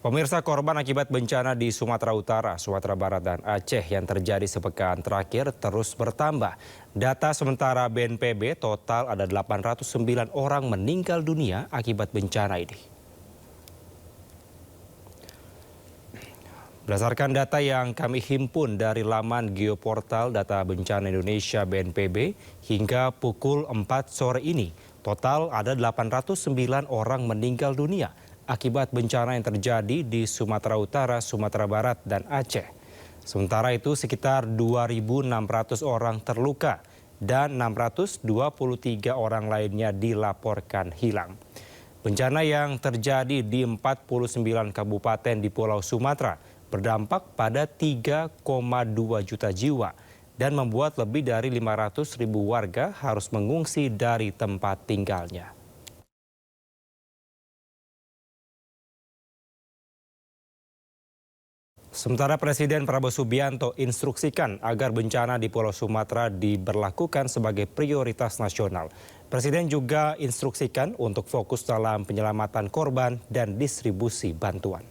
Pemirsa, korban akibat bencana di Sumatera Utara, Sumatera Barat, dan Aceh yang terjadi sepekan terakhir terus bertambah. Data sementara BNPB total ada 809 orang meninggal dunia akibat bencana ini. Berdasarkan data yang kami himpun dari laman Geoportal Data Bencana Indonesia BNPB, hingga pukul 4 sore ini, total ada 809 orang meninggal dunia akibat bencana yang terjadi di Sumatera Utara, Sumatera Barat, dan Aceh. Sementara itu sekitar 2.600 orang terluka dan 623 orang lainnya dilaporkan hilang. Bencana yang terjadi di 49 kabupaten di Pulau Sumatera berdampak pada 3,2 juta jiwa dan membuat lebih dari 500.000 warga harus mengungsi dari tempat tinggalnya. Sementara Presiden Prabowo Subianto instruksikan agar bencana di Pulau Sumatera diberlakukan sebagai prioritas nasional. Presiden juga instruksikan untuk fokus dalam penyelamatan korban dan distribusi bantuan.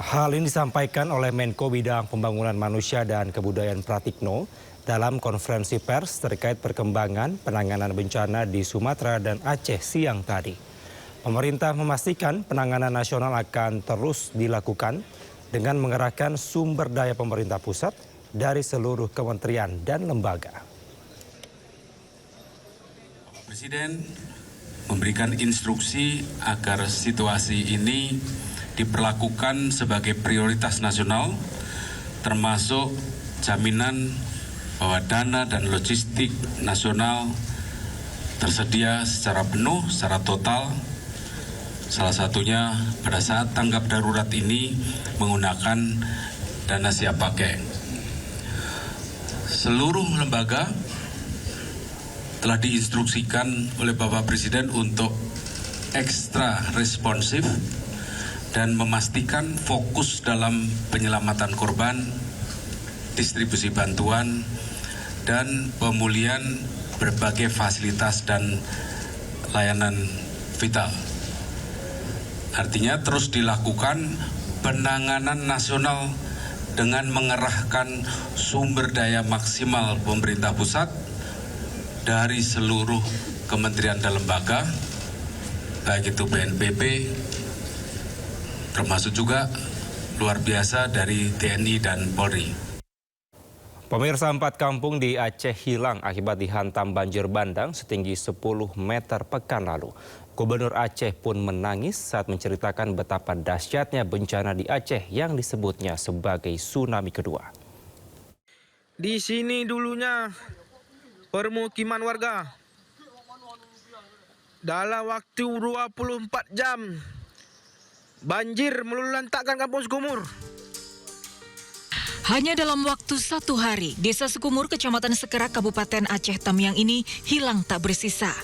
Hal ini disampaikan oleh Menko Bidang Pembangunan Manusia dan Kebudayaan Pratikno dalam konferensi pers terkait perkembangan penanganan bencana di Sumatera dan Aceh siang tadi. Pemerintah memastikan penanganan nasional akan terus dilakukan dengan mengerahkan sumber daya pemerintah pusat dari seluruh kementerian dan lembaga. Presiden memberikan instruksi agar situasi ini diperlakukan sebagai prioritas nasional, termasuk jaminan bahwa dana dan logistik nasional tersedia secara penuh, secara total. Salah satunya pada saat tanggap darurat ini menggunakan dana siap pakai. Seluruh lembaga telah diinstruksikan oleh Bapak Presiden untuk ekstra responsif dan memastikan fokus dalam penyelamatan korban, distribusi bantuan, dan pemulihan berbagai fasilitas dan layanan vital. Artinya terus dilakukan penanganan nasional dengan mengerahkan sumber daya maksimal pemerintah pusat dari seluruh kementerian dan lembaga, baik itu BNPB, termasuk juga luar biasa dari TNI dan Polri. Pemirsa, 4 kampung di Aceh hilang akibat dihantam banjir bandang setinggi 10 meter pekan lalu. Gubernur Aceh pun menangis saat menceritakan betapa dahsyatnya bencana di Aceh yang disebutnya sebagai tsunami kedua. Di sini dulunya permukiman warga. Dalam waktu 24 jam, banjir meluluh lantakkan kampung Sukumur. Hanya dalam waktu 1 hari, Desa Sukumur, Kecamatan Sekerak, Kabupaten Aceh Tamiang ini hilang tak bersisa.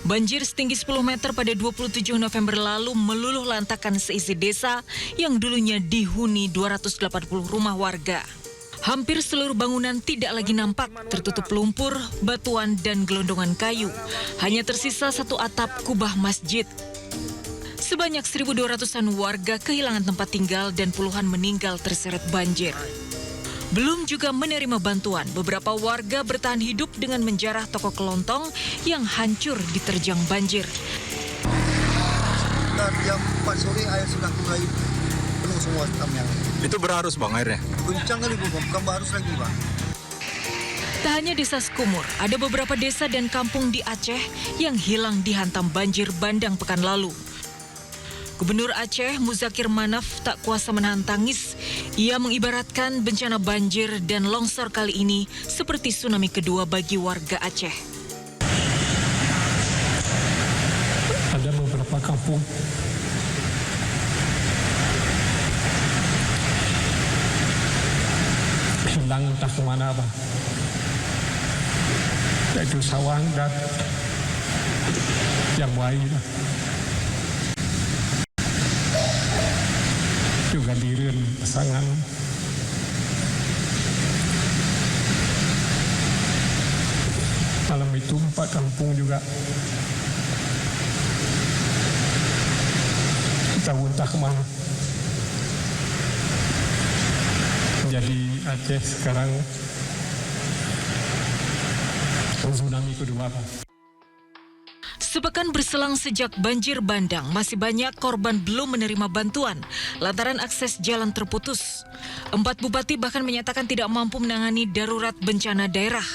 Banjir setinggi 10 meter pada 27 November lalu meluluh lantakkan seisi desa yang dulunya dihuni 280 rumah warga. Hampir seluruh bangunan tidak lagi nampak, tertutup lumpur, batuan, dan gelondongan kayu. Hanya tersisa satu atap kubah masjid. Sebanyak 1.200-an warga kehilangan tempat tinggal dan puluhan meninggal terseret banjir. Belum juga menerima bantuan, beberapa warga bertahan hidup dengan menjarah toko kelontong yang hancur diterjang banjir. Sekitar jam 4 sore air sudah mulai penuh semua Tamiang. Itu berarus bang airnya? Kencang kali bukan berarus lagi bang. Tak hanya Desa Sukumur, ada beberapa desa dan kampung di Aceh yang hilang dihantam banjir bandang pekan lalu. Gubernur Aceh Muzakir Manaf tak kuasa menahan tangis. Ia mengibaratkan bencana banjir dan longsor kali ini seperti tsunami kedua bagi warga Aceh. Ada beberapa kampung hilang entah kemana Pak. Yaitu Sawang dan yang lain. Juga Diren, Pasangan. Malam itu 4 kampung juga tahu entah kemana. Jadi Aceh sekarang tsunami kedua, Pak. Sepekan berselang sejak banjir bandang, masih banyak korban belum menerima bantuan lantaran akses jalan terputus. 4 bupati bahkan menyatakan tidak mampu menangani darurat bencana daerah,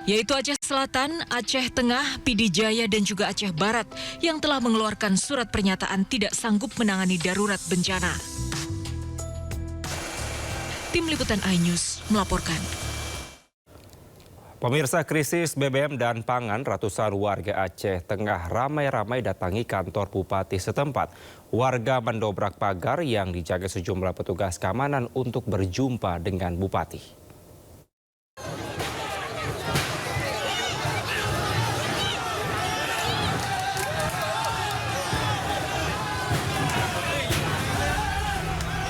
yaitu Aceh Selatan, Aceh Tengah, Pidi Jaya, dan juga Aceh Barat yang telah mengeluarkan surat pernyataan tidak sanggup menangani darurat bencana. Tim Liputan iNews melaporkan. Pemirsa, krisis BBM dan pangan, ratusan warga Aceh Tengah ramai-ramai datangi kantor bupati setempat. Warga mendobrak pagar yang dijaga sejumlah petugas keamanan untuk berjumpa dengan bupati.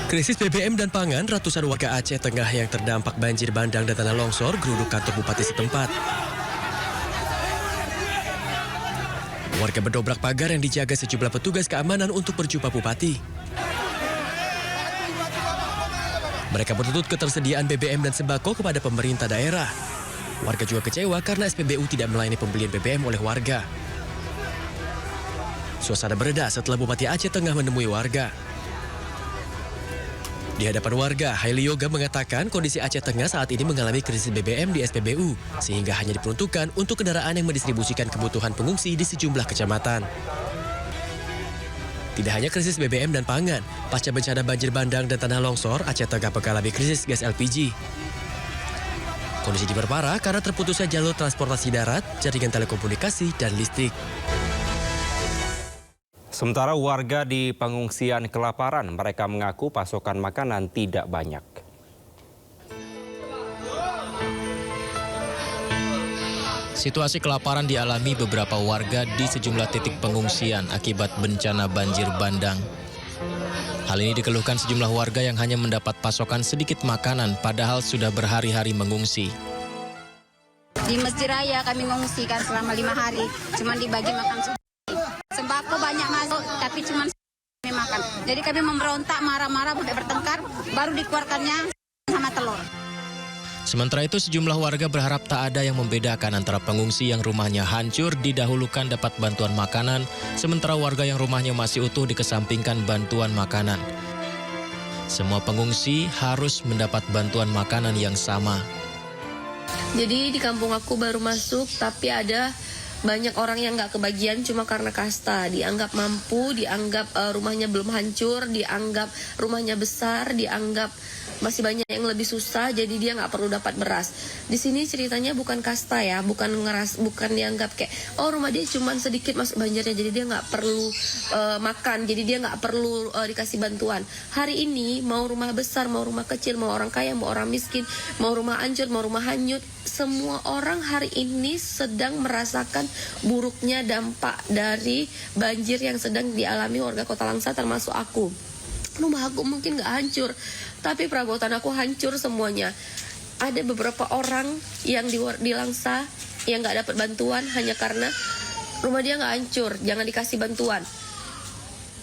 Krisis BBM dan pangan, ratusan warga Aceh Tengah yang terdampak banjir bandang dan tanah longsor geruduk kantor bupati setempat. Warga mendobrak pagar yang dijaga sejumlah petugas keamanan untuk berjumpa bupati. Mereka menuntut ketersediaan BBM dan sembako kepada pemerintah daerah. Warga juga kecewa karena SPBU tidak melayani pembelian BBM oleh warga. Suasana bereda setelah Bupati Aceh Tengah menemui warga. Di hadapan warga, Haili Yoga mengatakan kondisi Aceh Tengah saat ini mengalami krisis BBM di SPBU, sehingga hanya diperuntukkan untuk kendaraan yang mendistribusikan kebutuhan pengungsi di sejumlah kecamatan. Tidak hanya krisis BBM dan pangan, pasca bencana banjir bandang dan tanah longsor, Aceh Tengah mengalami krisis gas LPG. Kondisi diperparah karena terputusnya jalur transportasi darat, jaringan telekomunikasi, dan listrik. Sementara warga di pengungsian kelaparan, mereka mengaku pasokan makanan tidak banyak. Situasi kelaparan dialami beberapa warga di sejumlah titik pengungsian akibat bencana banjir bandang. Hal ini dikeluhkan sejumlah warga yang hanya mendapat pasokan sedikit makanan padahal sudah berhari-hari mengungsi. Di Masjid Raya kami mengungsikan selama 5 hari, cuma dibagi makan. Sembako banyak masuk, tapi cuma kami makan. Jadi kami memberontak, marah-marah, sampai bertengkar, baru dikeluarkannya sama telur. Sementara itu sejumlah warga berharap tak ada yang membedakan antara pengungsi yang rumahnya hancur didahulukan dapat bantuan makanan, sementara warga yang rumahnya masih utuh dikesampingkan bantuan makanan. Semua pengungsi harus mendapat bantuan makanan yang sama. Jadi di kampung aku baru masuk, tapi ada banyak orang yang nggak kebagian cuma karena kasta, dianggap mampu, dianggap rumahnya belum hancur, dianggap rumahnya besar, dianggap masih banyak yang lebih susah, jadi dia nggak perlu dapat beras. Di sini ceritanya bukan kasta ya, bukan dianggap kayak rumah dia cuma sedikit masuk banjirnya, jadi dia nggak perlu makan, jadi dia nggak perlu dikasih bantuan. Hari ini mau rumah besar, mau rumah kecil, mau orang kaya, mau orang miskin, mau rumah hancur, mau rumah hanyut, semua orang hari ini sedang merasakan buruknya dampak dari banjir yang sedang dialami warga Kota Langsa termasuk aku. Rumah aku mungkin gak hancur, tapi perabotan aku hancur semuanya. Ada beberapa orang yang di Langsa yang gak dapat bantuan hanya karena rumah dia gak hancur, jangan dikasih bantuan.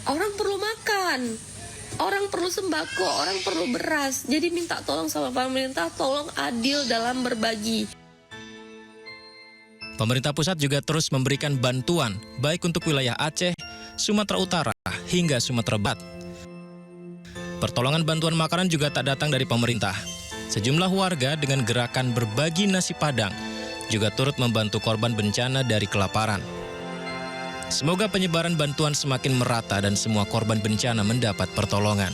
Orang perlu makan, orang perlu sembako, orang perlu beras. Jadi minta tolong sama pemerintah, tolong adil dalam berbagi. Pemerintah pusat juga terus memberikan bantuan, baik untuk wilayah Aceh, Sumatera Utara, hingga Sumatera Barat. Pertolongan bantuan makanan juga tak datang dari pemerintah. Sejumlah warga dengan gerakan berbagi nasi padang juga turut membantu korban bencana dari kelaparan. Semoga penyebaran bantuan semakin merata dan semua korban bencana mendapat pertolongan.